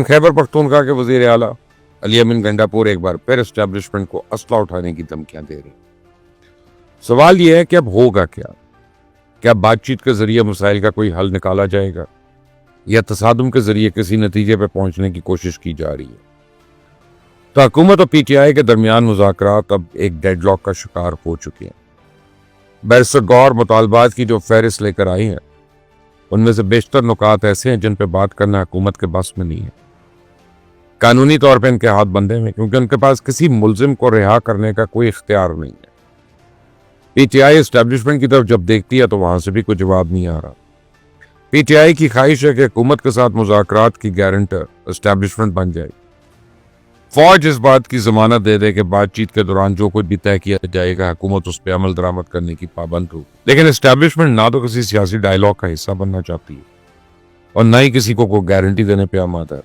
खैबर पख्तूनख्वा के वजीर आला अली अमीन गंडापुर एक बार फिर एस्टेब्लिशमेंट को असला उठाने की धमकियां दे रहे। सवाल यह है कि अब होगा क्या? क्या बातचीत के जरिए मसाइल का कोई हल निकाला जाएगा या तसादुम के जरिए किसी नतीजे पर पहुंचने की कोशिश की जा रही है? तो हुकूमत और पीटीआई के दरमियान मुज़ाकरात अब एक डेडलॉक का शिकार हो चुके हैं। बैरिस्टर गौर मुतालबात की जो फहरिस्त लेकर आई है उनमें से बेशतर नुकात ऐसे हैं जिन पर बात करना हुकूमत के बस में नहीं है। कानूनी तौर पर इनके हाथ बंधे हैं क्योंकि उनके पास किसी मुलजिम को रिहा करने का कोई इख्तियार नहीं है। पीटीआई एस्टेब्लिशमेंट की तरफ जब देखती है तो वहां से भी कोई जवाब नहीं आ रहा। पीटीआई की ख्वाहिश है कि हुकूमत के साथ मुज़ाकरात की गारंटर एस्टेब्लिशमेंट बन जाए। फौज इस बात की जमानत दे दे कि बातचीत के दौरान जो कुछ भी तय किया जाएगा हुकूमत उस पर अमल दरामद करने की पाबंद हो। लेकिन एस्टेब्लिशमेंट ना तो किसी सियासी डायलॉग का हिस्सा बनना चाहती है और ना ही किसी को कोई गारंटी देने पर आमादा है।